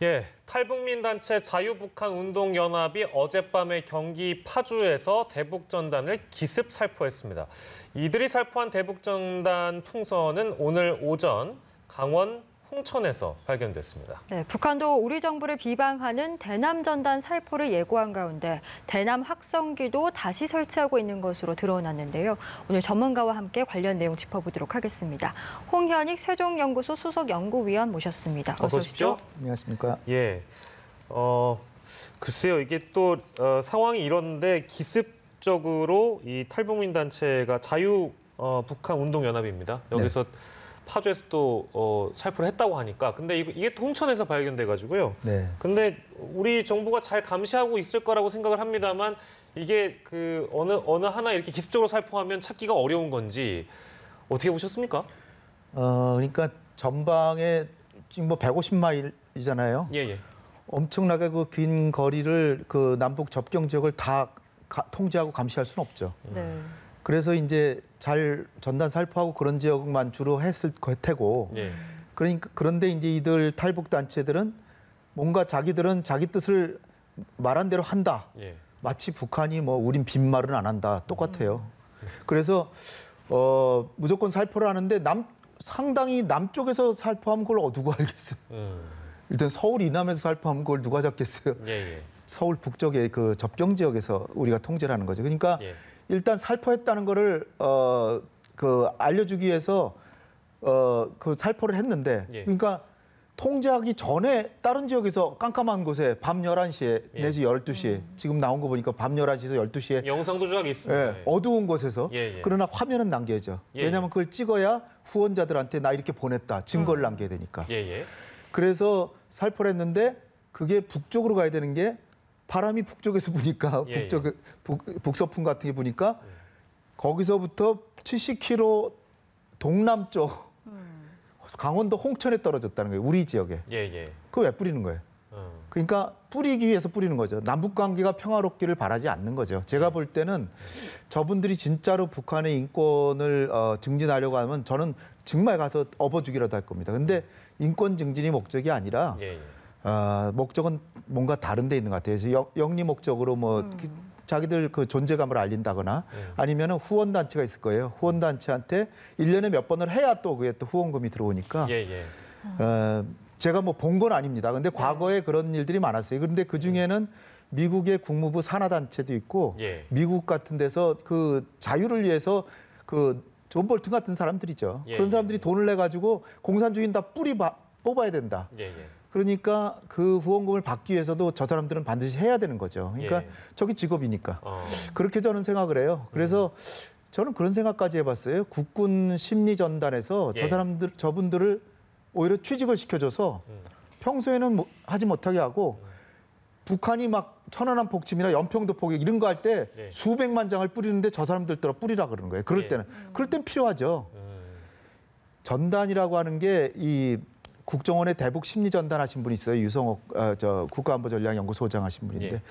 예, 탈북민 단체 자유북한운동연합이 어젯밤에 경기 파주에서 대북전단을 기습 살포했습니다. 이들이 살포한 대북전단 풍선은 오늘 오전 강원 홍천에서 발견됐습니다. 네, 북한도 우리 정부를 비방하는 대남 전단 살포를 예고한 가운데 대남 확성기도 다시 설치하고 있는 것으로 드러났는데요. 오늘 전문가와 함께 관련 내용 짚어보도록 하겠습니다. 홍현익 세종연구소 수석연구위원 모셨습니다. 어서 오십시오. 안녕하십니까? 예, 글쎄요, 이게 또 상황이 이런데 기습적으로 이 탈북민 단체가 자유북한운동연합입니다. 여기서 파주에서 또 살포를 했다고 하니까 근데 이게 또 홍천에서 발견돼가지고요. 네. 근데 우리 정부가 잘 감시하고 있을 거라고 생각을 합니다만 이게 그 어느 하나 이렇게 기습적으로 살포하면 찾기가 어려운 건지 어떻게 보셨습니까? 그러니까 전방에 지금 뭐 150마일이잖아요. 예. 엄청나게 그 긴 거리를 그 남북 접경 지역을 다 통제하고 감시할 수는 없죠. 네. 그래서 이제 잘 전단 살포하고 그런 지역만 주로 했을 테고. 예. 그런데 이제 이들 탈북 단체들은 뭔가 자기들은 자기 뜻을 말한 대로 한다. 예. 마치 북한이 뭐 우린 빈말은 안 한다. 똑같아요. 그래서 무조건 살포를 하는데 상당히 남쪽에서 살포하면 그걸 누가 알겠어요. 일단 서울 이남에서 살포하면 그걸 누가 잡겠어요. 예. 서울 북쪽의 그 접경 지역에서 우리가 통제를 하는 거죠. 그러니까 예. 일단 살포했다는 거를 알려주기 위해서 그 살포를 했는데, 예. 그러니까 통제하기 전에 다른 지역에서 깜깜한 곳에 밤 11시에 내지 12시에 지금 나온 거 보니까 밤 11시에서 12시에 영상도 조작 있습니다. 예, 어두운 곳에서 예. 그러나 화면은 남겨야죠. 예. 왜냐하면 그걸 찍어야 후원자들한테 나 이렇게 보냈다 증거를 남겨야 되니까. 예. 그래서 살포를 했는데 그게 북쪽으로 가야 되는 게 바람이 북쪽에서 부니까 예. 북서풍 같은 게 부니까 거기서부터 70km 동남쪽 강원도 홍천에 떨어졌다는 거예요. 우리 지역에. 예. 그거 왜 뿌리는 거예요? 그러니까 뿌리기 위해서 뿌리는 거죠. 남북 관계가 평화롭기를 바라지 않는 거죠. 제가 볼 때는 저분들이 진짜로 북한의 인권을 증진하려고 하면 저는 정말 가서 업어주기라도 할 겁니다. 근데 인권 증진이 목적이 아니라 목적은 뭔가 다른 데 있는 것 같아요. 그래서 영리 목적으로 뭐 자기들 그 존재감을 알린다거나 아니면 후원단체가 있을 거예요. 후원단체한테 1년에 몇 번을 해야 또 그게 또 후원금이 들어오니까 제가 뭐 본 건 아닙니다. 근데 과거에 그런 일들이 많았어요. 그런데 그중에는 미국의 국무부 산하단체도 있고 미국 같은 데서 그 자유를 위해서 그 존 볼튼 같은 사람들이죠. 그런 사람들이 돈을 내가지고 공산주의는 다 뽑아야 된다. 그러니까 그 후원금을 받기 위해서도 저 사람들은 반드시 해야 되는 거죠. 그러니까 저기 직업이니까. 그렇게 저는 생각을 해요. 그래서 저는 그런 생각까지 해봤어요. 국군 심리전단에서 저분들을 오히려 취직을 시켜줘서 평소에는 하지 못하게 하고 북한이 막 천안함 폭침이나 연평도 포격 이런 거 할 때 수백만 장을 뿌리는데 저 사람들 따라 뿌리라 그러는 거예요. 그럴 때는 필요하죠. 전단이라고 하는 게 이 국정원의 대북 심리 전단 하신 분이 있어요. 유성옥 국가안보전략연구소장 하신 분인데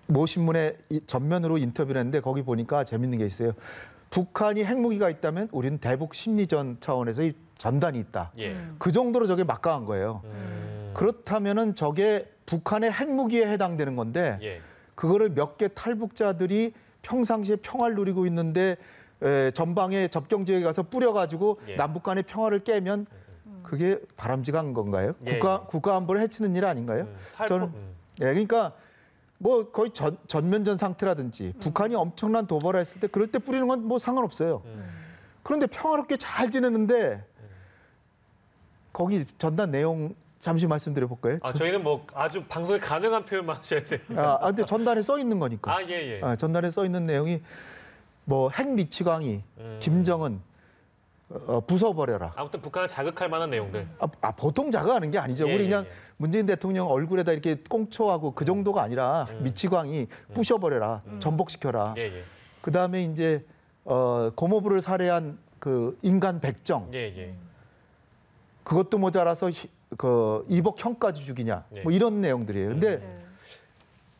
모 신문에 전면으로 인터뷰를 했는데 거기 보니까 재밌는 게 있어요. 북한이 핵무기가 있다면 우리는 대북 심리전 차원에서 이 전단이 있다. 그 정도로 저게 막강한 거예요. 그렇다면은 저게 북한의 핵무기에 해당되는 건데 그거를 몇 개 탈북자들이 평상시에 평화를 누리고 있는데 전방에 접경 지역에 가서 뿌려가지고 남북 간의 평화를 깨면 그게 바람직한 건가요? 국가 안보를 해치는 일 아닌가요? 저는 그러니까 뭐 거의 전면전 상태라든지 북한이 엄청난 도발을 했을 때 그럴 때 뿌리는 건 뭐 상관없어요. 그런데 평화롭게 잘 지내는데 거기 전단 내용 잠시 말씀드려볼까요? 저희는 뭐 아주 방송에 가능한 표현만 하셔야 돼요. 근데 전단에 써 있는 거니까. 전단에 써 있는 내용이 뭐 핵 미치광이 김정은 부숴버려라. 아무튼 북한을 자극할 만한 내용들. 보통 자극하는 게 아니죠. 우리 그냥 문재인 대통령 얼굴에다 이렇게 꽁초하고 그 정도가 아니라 미치광이 부셔버려라, 전복시켜라. 그다음에 이제 고모부를 살해한 그 인간 백정. 그것도 모자라서 그 이복형까지 죽이냐. 뭐 이런 내용들이에요. 근데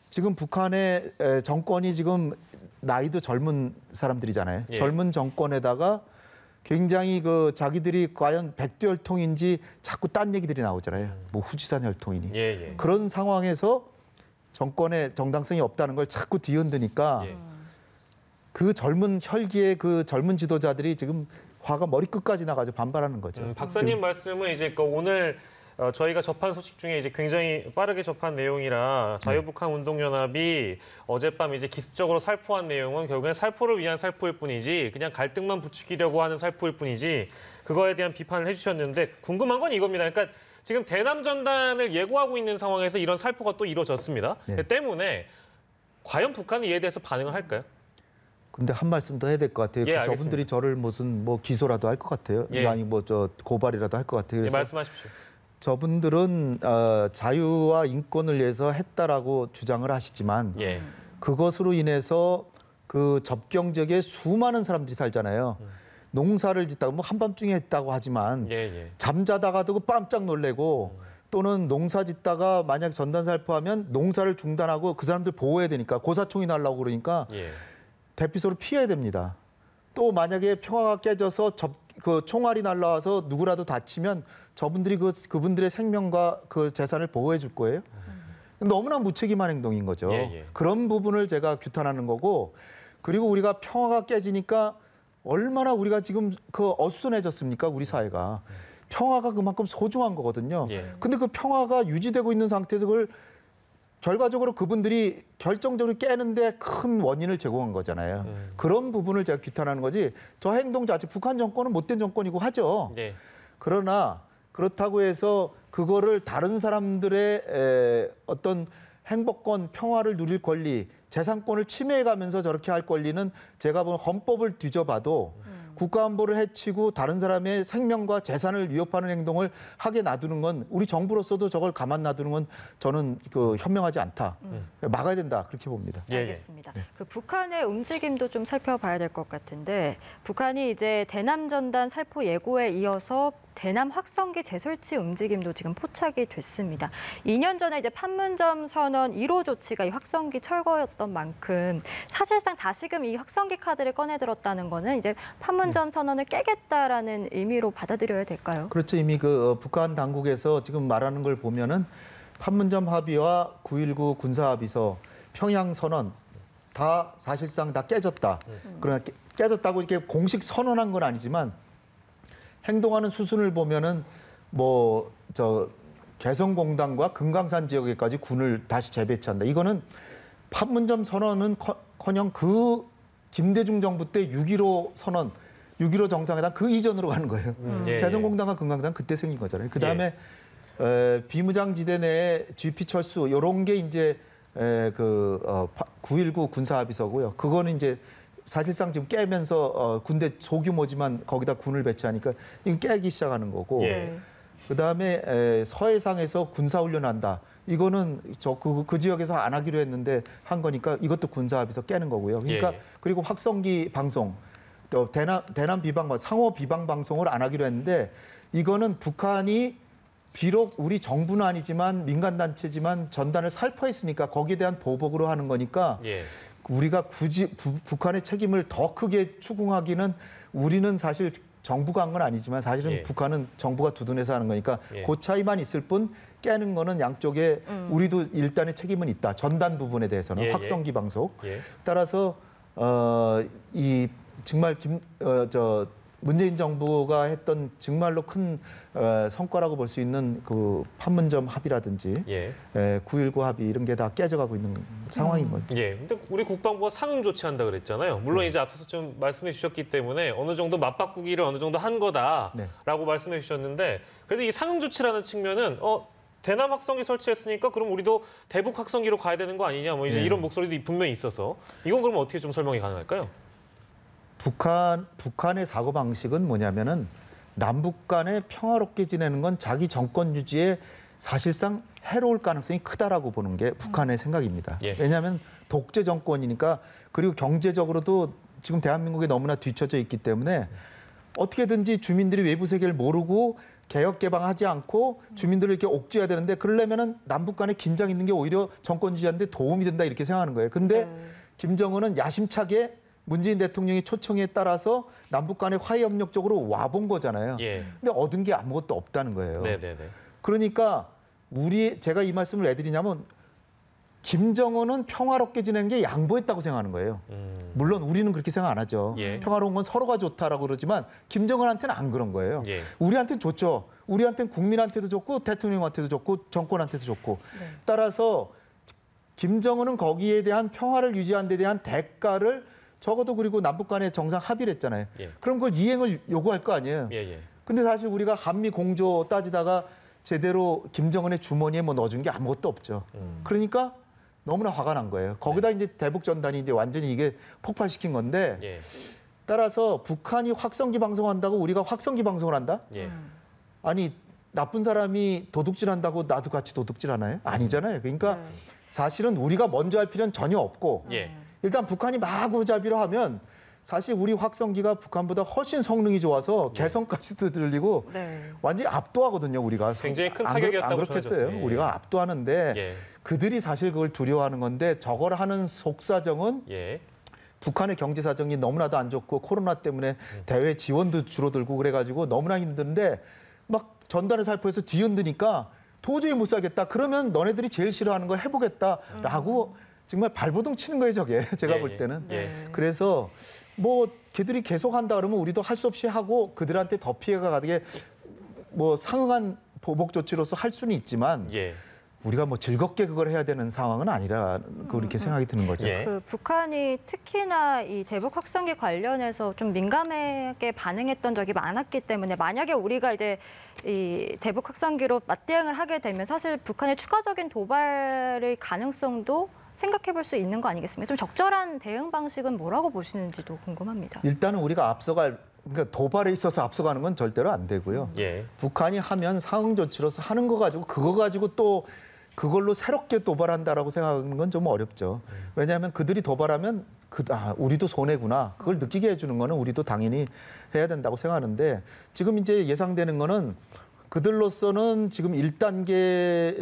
지금 북한의 정권이 지금 나이도 젊은 사람들이잖아요. 젊은 정권에다가 굉장히 자기들이 과연 백두혈통인지 자꾸 딴 얘기들이 나오잖아요. 뭐 후지산 혈통이니. 예. 그런 상황에서 정권의 정당성이 없다는 걸 자꾸 뒤흔드니까 예. 그 젊은 혈기의 그 젊은 지도자들이 지금 화가 머리끝까지 나가지고 반발하는 거죠. 박사님 말씀은 이제 오늘 저희가 접한 소식 중에 이제 굉장히 빠르게 접한 내용이라 자유북한 운동연합이 어젯밤 이제 기습적으로 살포한 내용은 결국엔 살포를 위한 살포일 뿐이지 그냥 갈등만 부추기려고 하는 살포일 뿐이지 그거에 대한 비판을 해주셨는데 궁금한 건 이겁니다. 그러니까 지금 대남 전단을 예고하고 있는 상황에서 이런 살포가 또 이루어졌습니다. 네. 때문에 과연 북한이 이에 대해서 반응을 할까요? 근데 한 말씀 더 해야 될 것 같아요. 예, 저분들이 저를 무슨 기소라도 할 것 같아요. 예. 아니 고발이라도 할 것 같아요. 예, 그래서 말씀하십시오. 저분들은 자유와 인권을 위해서 했다라고 주장을 하시지만 예. 그것으로 인해서 그 접경 지역에 수많은 사람들이 살잖아요. 농사를 짓다가 뭐 한밤중에 했다고 하지만 예. 잠자다가도 깜짝 놀래고 또는 농사 짓다가 만약 전단 살포하면 농사를 중단하고 그 사람들 보호해야 되니까 고사총이 날라오고 그러니까 예. 대피소를 피해야 됩니다. 또 만약에 평화가 깨져서 그 총알이 날라와서 누구라도 다치면 저분들이 그분들의 생명과 그 재산을 보호해 줄 거예요. 너무나 무책임한 행동인 거죠. 예. 그런 부분을 제가 규탄하는 거고 그리고 우리가 평화가 깨지니까 얼마나 우리가 지금 어수선해졌습니까? 우리 사회가. 평화가 그만큼 소중한 거거든요. 예. 근데 그 평화가 유지되고 있는 상태에서 그걸 결과적으로 그분들이 결정적으로 깨는데 큰 원인을 제공한 거잖아요. 그런 부분을 제가 규탄하는 거지. 저 행동 자체 북한 정권은 못된 정권이고 하죠. 예. 그러나 그렇다고 해서 그거를 다른 사람들의 어떤 행복권, 평화를 누릴 권리, 재산권을 침해해가면서 저렇게 할 권리는 제가 보는 헌법을 뒤져봐도 국가안보를 해치고 다른 사람의 생명과 재산을 위협하는 행동을 하게 놔두는 건 우리 정부로서도 저걸 가만 놔두는 건 저는 현명하지 않다. 막아야 된다. 그렇게 봅니다. 예. 알겠습니다. 그 북한의 움직임도 좀 살펴봐야 될 것 같은데 북한이 이제 대남 전단 살포 예고에 이어서 대남 확성기 재설치 움직임도 지금 포착이 됐습니다. 2년 전에 이제 판문점 선언 1호 조치가 이 확성기 철거였던 만큼 사실상 다시금 이 확성기 카드를 꺼내들었다는 거는 이제 판문점 선언을 깨겠다라는 의미로 받아들여야 될까요? 그렇죠. 이미 북한 당국에서 지금 말하는 걸 보면은 판문점 합의와 9.19 군사합의서, 평양 선언 다 사실상 다 깨졌다. 그러나 깨졌다고 이렇게 공식 선언한 건 아니지만 행동하는 수순을 보면은 개성공단과 금강산 지역에까지 군을 다시 재배치한다. 이거는 판문점 선언은커녕 그 김대중 정부 때 6.15 선언, 6.15 정상회담 그 이전으로 가는 거예요. 예. 개성공단과 금강산 그때 생긴 거잖아요. 그 다음에 비무장지대 내에 GP 철수 이런 게 이제 9.19 군사합의서고요. 그거는 이제 사실상 지금 깨면서 군대 소규모지만 거기다 군을 배치하니까 이건 깨기 시작하는 거고. 예. 그다음에 서해상에서 군사훈련한다. 이거는 그 지역에서 안 하기로 했는데 한 거니까 이것도 군사합의서 깨는 거고요. 그러니까 예. 그리고 확성기 방송, 또 대남 비방, 상호 비방 방송을 안 하기로 했는데 이거는 북한이 비록 우리 정부는 아니지만 민간단체지만 전단을 살포했으니까 거기에 대한 보복으로 하는 거니까 예. 우리가 굳이 북한의 책임을 더 크게 추궁하기는 우리는 사실 정부가 한 건 아니지만 사실은 예. 북한은 정부가 두둔해서 하는 거니까 예. 그 차이만 있을 뿐 깨는 거는 양쪽에 우리도 일단의 책임은 있다. 전단 부분에 대해서는 예, 확성기 방송. 예. 따라서 이 정말 문재인 정부가 했던 정말로 큰 성과라고 볼 수 있는 그 판문점 합의라든지 예. 9.19 합의 이런 게 다 깨져가고 있는 상황인 거죠. 예. 근데 우리 국방부가 상응 조치한다 그랬잖아요. 물론 이제 앞서서 좀 말씀해 주셨기 때문에 어느 정도 맞바꾸기를 어느 정도 한 거다라고 네. 말씀해 주셨는데 그래도 이 상응 조치라는 측면은 대남 확성기 설치했으니까 그럼 우리도 대북 확성기로 가야 되는 거 아니냐 뭐 이제 네. 이런 목소리도 분명히 있어서 이건 그러면 어떻게 좀 설명이 가능할까요? 북한의 사고 방식은 뭐냐면은 남북 간에 평화롭게 지내는 건 자기 정권 유지에 사실상 해로울 가능성이 크다라고 보는 게 북한의 생각입니다. 예. 왜냐하면 독재 정권이니까 그리고 경제적으로도 지금 대한민국에 너무나 뒤처져 있기 때문에 어떻게든지 주민들이 외부 세계를 모르고 개혁 개방하지 않고 주민들을 이렇게 옥죄어야 되는데 그러려면은 남북 간에 긴장 있는 게 오히려 정권 유지하는데 도움이 된다 이렇게 생각하는 거예요. 근데 김정은은 야심차게 문재인 대통령이 초청에 따라서 남북 간의 화해협력 쪽으로 와본 거잖아요. 예. 근데 얻은 게 아무것도 없다는 거예요. 네네네. 그러니까 제가 이 말씀을 왜 드리냐면 김정은은 평화롭게 지내는 게 양보했다고 생각하는 거예요. 물론 우리는 그렇게 생각 안 하죠. 예. 평화로운 건 서로가 좋다라고 그러지만 김정은한테는 안 그런 거예요. 예. 우리한테는 좋죠. 우리한테는 국민한테도 좋고 대통령한테도 좋고 정권한테도 좋고. 네. 따라서 김정은은 거기에 대한 평화를 유지하는 데 대한 대가를 적어도 그리고 남북 간에 정상 합의를 했잖아요. 예. 그럼 그걸 이행을 요구할 거 아니에요. 예. 근데 사실 우리가 한미 공조 따지다가 제대로 김정은의 주머니에 뭐 넣어준 게 아무것도 없죠. 그러니까 너무나 화가 난 거예요. 거기다 이제 대북 전단이 이제 완전히 이게 폭발시킨 건데 예. 따라서 북한이 확성기 방송한다고 우리가 확성기 방송을 한다? 예. 아니 나쁜 사람이 도둑질한다고 나도 같이 도둑질하나요? 아니잖아요. 그러니까 네. 사실은 우리가 먼저 할 필요는 전혀 없고 예. 일단 북한이 마구잡이로 하면 사실 우리 확성기가 북한보다 훨씬 성능이 좋아서 개성까지도 들리고 네. 완전히 압도하거든요. 우리가 굉장히 큰 안 타격이었다고 그렇겠어요. 전해졌어요. 예. 우리가 압도하는데 예. 그들이 사실 그걸 두려워하는 건데 저걸 하는 속사정은 예. 북한의 경제 사정이 너무나도 안 좋고 코로나 때문에 대외 지원도 줄어들고 그래가지고 너무나 힘든데 막 전단을 살포해서 뒤흔드니까 도저히 못 살겠다. 그러면 너네들이 제일 싫어하는 걸 해보겠다라고 정말 발버둥 치는 거예요, 저게. 제가 예, 볼 때는. 예. 그래서 뭐 걔들이 계속 한다 그러면 우리도 할 수 없이 하고 그들한테 더 피해가 가게 뭐 상응한 보복 조치로서 할 수는 있지만 예. 우리가 뭐 즐겁게 그걸 해야 되는 상황은 아니라 그렇게 생각이 드는 거죠. 예. 그 북한이 특히나 이 대북 확성기 관련해서 좀 민감하게 반응했던 적이 많았기 때문에 만약에 우리가 이제 이 대북 확성기로 맞대응을 하게 되면 사실 북한의 추가적인 도발의 가능성도 생각해 볼 수 있는 거 아니겠습니까? 좀 적절한 대응 방식은 뭐라고 보시는지도 궁금합니다. 일단은 우리가 그러니까 도발에 있어서 앞서가는 건 절대로 안 되고요. 예. 북한이 하면 상응 조치로서 하는 거 가지고 그거 가지고 또 그걸로 새롭게 도발한다라고 생각하는 건 좀 어렵죠. 왜냐하면 그들이 도발하면 우리도 손해구나. 그걸 느끼게 해주는 거는 우리도 당연히 해야 된다고 생각하는데 지금 이제 예상되는 거는 그들로서는 지금 1단계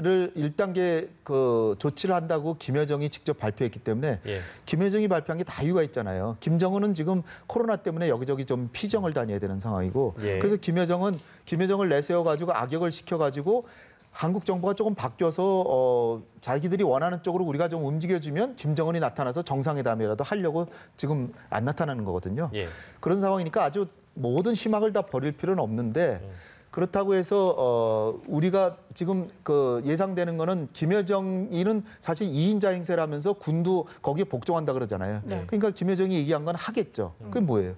그 조치를 한다고 김여정이 직접 발표했기 때문에 예. 김여정이 발표한 게 다 이유가 있잖아요. 김정은은 지금 코로나 때문에 여기저기 좀 피정을 다녀야 되는 상황이고 예. 그래서 김여정을 내세워가지고 악역을 시켜가지고 한국 정부가 조금 바뀌어서 자기들이 원하는 쪽으로 우리가 좀 움직여주면 김정은이 나타나서 정상회담이라도 하려고 지금 안 나타나는 거거든요. 예. 그런 상황이니까 아주 모든 희망을 다 버릴 필요는 없는데 그렇다고 해서 우리가 지금 그 예상되는 거는 김여정이는 사실 2인자 행세를 하면서 군도 거기에 복종한다 그러잖아요. 네. 그러니까 김여정이 얘기한 건 하겠죠. 그게 뭐예요?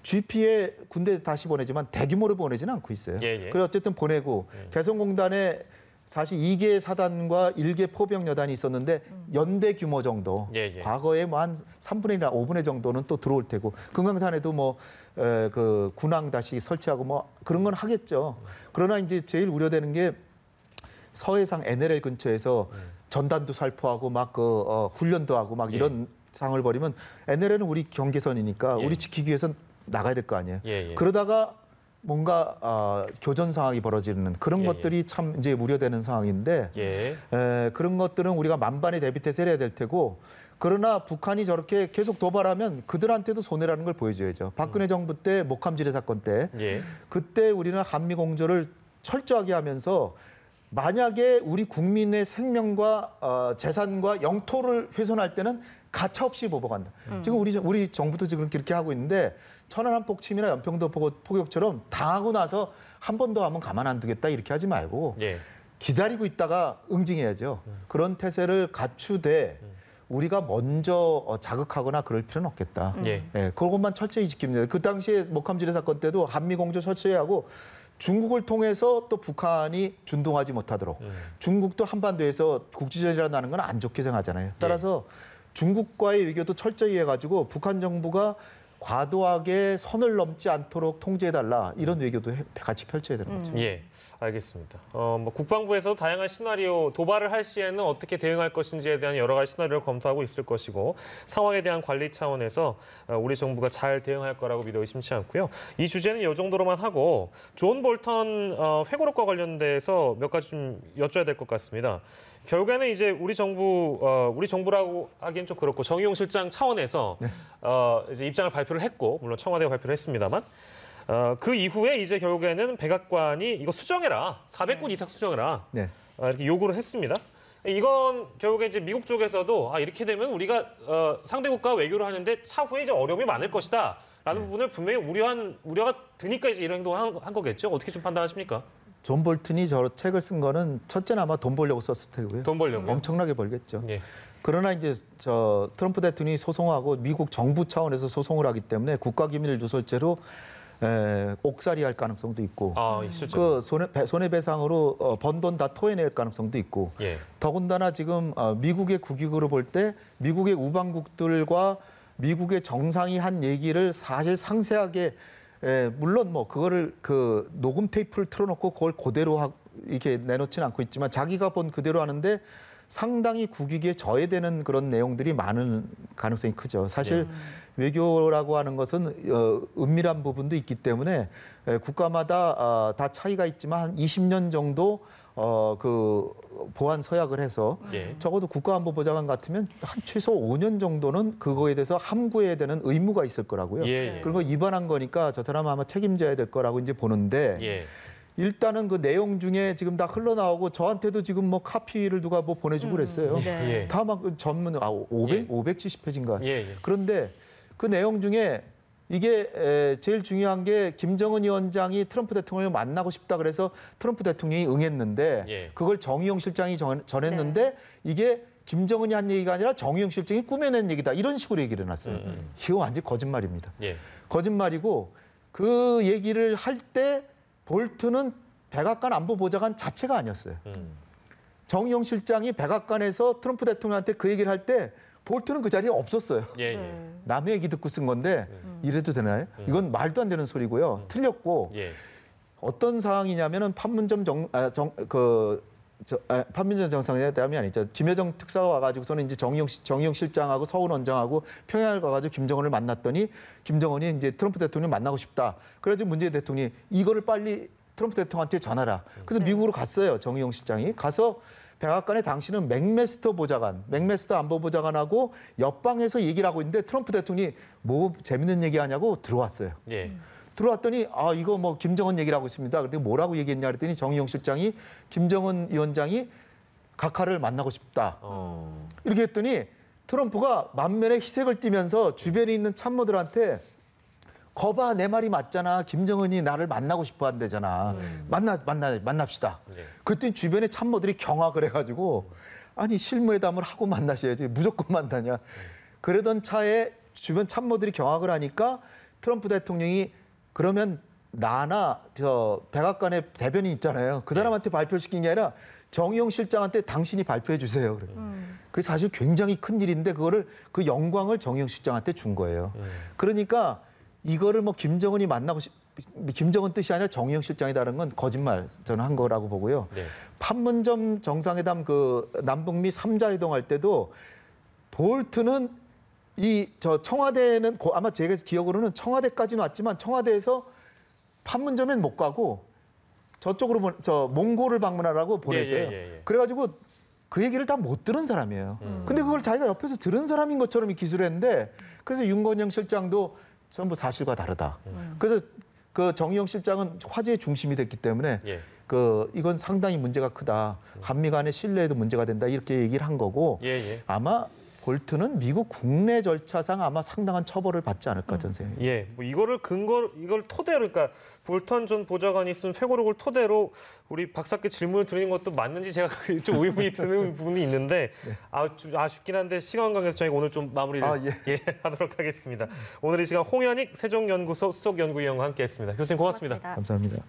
GP에 군대 다시 보내지만 대규모로 보내지는 않고 있어요. 예, 예. 그래 어쨌든 보내고 개성공단에 사실 2개 사단과 1개 포병 여단이 있었는데 연대 규모 정도. 예, 예. 과거에 뭐 한 3분의 1이나 5분의 정도는 또 들어올 테고 금강산에도 뭐 그 군항 다시 설치하고 뭐 그런 건 하겠죠. 그러나 이제 제일 우려되는 게 서해상 NLL 근처에서 전단도 살포하고 막 그 훈련도 하고 막 이런 상황을 벌이면 NLL은 우리 경계선이니까 예. 우리 지키기 위해선 나가야 될 거 아니에요. 예, 예. 그러다가 뭔가 교전 상황이 벌어지는 그런 예, 것들이 참 이제 우려되는 상황인데 예. 그런 것들은 우리가 만반의 대비태세를 해야 될 테고 그러나 북한이 저렇게 계속 도발하면 그들한테도 손해라는 걸 보여줘야죠. 박근혜 정부 때 목함지뢰 사건 때 예. 그때 우리는 한미 공조를 철저하게 하면서 만약에 우리 국민의 생명과 재산과 영토를 훼손할 때는 가차없이 보복한다. 지금 우리 정부도 지금 그렇게 하고 있는데 천안함 폭침이나 연평도 포격처럼 당하고 나서 한 번 더 하면 가만 안 두겠다 이렇게 하지 말고 예. 기다리고 있다가 응징해야죠. 그런 태세를 갖추되 우리가 먼저 자극하거나 그럴 필요는 없겠다. 예. 그것만 철저히 지킵니다. 그 당시에 목함지뢰 사건 때도 한미 공조 철저히 하고 중국을 통해서 또 북한이 준동하지 못하도록 중국도 한반도에서 국지전이라는 건 안 좋게 생각하잖아요. 따라서 중국과의 외교도 철저히 해가지고 북한 정부가 과도하게 선을 넘지 않도록 통제해달라 이런 외교도 같이 펼쳐야 되는 거죠. 예, 알겠습니다. 뭐 국방부에서 다양한 시나리오, 도발을 할 시에는 어떻게 대응할 것인지에 대한 여러 가지 시나리오를 검토하고 있을 것이고 상황에 대한 관리 차원에서 우리 정부가 잘 대응할 거라고 믿어 의심치 않고요. 이 주제는 이 정도로만 하고 존 볼턴 회고록과 관련돼서 몇 가지 좀 여쭤야 될 것 같습니다. 결국에는 이제 우리 정부라고 하기엔 좀 그렇고 정의용 실장 차원에서 이제 입장을 발표를 했고 물론 청와대가 발표를 했습니다만 그 이후에 이제 결국에는 백악관이 이거 수정해라 400군 이상 수정해라 네. 이렇게 요구를 했습니다. 이건 결국에 이제 미국 쪽에서도 이렇게 되면 우리가 상대국가 외교를 하는데 차후에 이제 어려움이 많을 것이다라는 부분을 분명히 우려가 드니까 이제 이런 행동을 한 거겠죠. 어떻게 좀 판단하십니까? 존 볼튼이 저 책을 쓴 거는 첫째는 아마 돈 벌려고 썼을 테고요. 돈 벌려고요? 엄청나게 벌겠죠. 예. 그러나 이제 저 트럼프 대통령이 소송하고 미국 정부 차원에서 소송을 하기 때문에 국가기밀 누설죄로 옥살이할 가능성도 있고 있었죠. 그 손해배상으로 번 돈 다 토해낼 가능성도 있고 예. 더군다나 지금 미국의 국익으로 볼 때 미국의 우방국들과 미국의 정상이 한 얘기를 사실 상세하게 물론 뭐 그거를 그 녹음 테이프를 틀어놓고 그걸 그대로 이렇게 내놓지는 않고 있지만 자기가 본 그대로 하는데 상당히 국익에 저해되는 그런 내용들이 많은 가능성이 크죠. 사실 외교라고 하는 것은 은밀한 부분도 있기 때문에 국가마다 다 차이가 있지만 한 20년 정도 그 보안 서약을 해서 적어도 국가안보보좌관 같으면 한 최소 5년 정도는 그거에 대해서 함구해야 되는 의무가 있을 거라고요. 그리고 위반한 거니까 저 사람은 아마 책임져야 될 거라고 이제 보는데 일단은 그 내용 중에 지금 다 흘러나오고 저한테도 지금 뭐 카피를 누가 뭐 보내주고 그랬어요. 다 막 전문 570페이지인가. 그런데 그 내용 중에 이게 제일 중요한 게 김정은 위원장이 트럼프 대통령을 만나고 싶다 그래서 트럼프 대통령이 응했는데 그걸 정의용 실장이 전했는데 이게 김정은이 한 얘기가 아니라 정의용 실장이 꾸며낸 얘기다. 이런 식으로 얘기를 해놨어요. 이거 완전 거짓말입니다. 거짓말이고 그 얘기를 할 때 볼튼은 백악관 안보보좌관 자체가 아니었어요. 정의용 실장이 백악관에서 트럼프 대통령한테 그 얘기를 할 때 볼튼은 그 자리에 없었어요. 남의 얘기 듣고 쓴 건데 이래도 되나요? 이건 말도 안 되는 소리고요. 틀렸고 어떤 상황이냐면은 판문점 정상회담이 아니죠. 김여정 특사가 와가지고서는 이제 정의용 실장하고 서훈 원장하고 평양을 가가지고 김정은을 만났더니 김정은이 이제 트럼프 대통령 만나고 싶다. 그래가지고 문재인 대통령이 이거를 빨리 트럼프 대통령한테 전하라. 그래서 미국으로 갔어요. 정의용 실장이 가서 백악관에 당시는 맥메스터 안보보좌관하고 옆방에서 얘기를 하고 있는데 트럼프 대통령이 뭐 재밌는 얘기 하냐고 들어왔어요. 들어왔더니 이거 뭐 김정은 얘기를 하고 있습니다. 그런데 뭐라고 얘기했냐 그랬더니 정의용 실장이 김정은 위원장이 각하를 만나고 싶다. 이렇게 했더니 트럼프가 만면에 희색을 띠면서 주변에 있는 참모들한테 거봐 내 말이 맞잖아. 김정은이 나를 만나고 싶어 한대잖아. 만납시다. 그랬더니 주변에 참모들이 경악을 해가지고 아니 실무회담을 하고 만나셔야지 무조건 만나냐. 그러던 차에 주변 참모들이 경악을 하니까 트럼프 대통령이 그러면 나나 저 백악관의 대변인 있잖아요. 그 사람한테 발표시킨 게 아니라 정의용 실장한테 당신이 발표해 주세요. 그게 사실 굉장히 큰 일인데 그 영광을 정의용 실장한테 준 거예요. 그러니까 이거를 뭐 김정은 뜻이 아니라 정의용 실장이다라는 건 거짓말 저는 한 거라고 보고요. 판문점 정상회담 그 남북미 3자 회동할 때도 볼튼은 청와대는 아마 제가 기억으로는 청와대까지는 왔지만 청와대에서 판문점엔 못 가고 저쪽으로 몽골을 방문하라고 보냈어요. 그래가지고 그 얘기를 다 못 들은 사람이에요. 근데 그걸 자기가 옆에서 들은 사람인 것처럼 기술을 했는데 그래서 윤건영 실장도 전부 사실과 다르다. 그래서 그 정의용 실장은 화제의 중심이 됐기 때문에 이건 상당히 문제가 크다. 한미 간의 신뢰에도 문제가 된다. 이렇게 얘기를 한 거고 아마 볼튼은 미국 국내 절차상 아마 상당한 처벌을 받지 않을까 저는 생각해요. 뭐 이걸 토대로 그러니까 볼턴 전 보좌관이 쓴 회고록을 토대로 우리 박사께 질문을 드리는 것도 맞는지 제가 좀 의문이 드는 부분이 있는데 좀 아쉽긴 한데 시간 관계에서 저희가 오늘 좀 마무리를 하도록 하겠습니다. 오늘 이 시간 홍현익 세종연구소 수석연구위원과 함께했습니다. 교수님 고맙습니다. 감사합니다.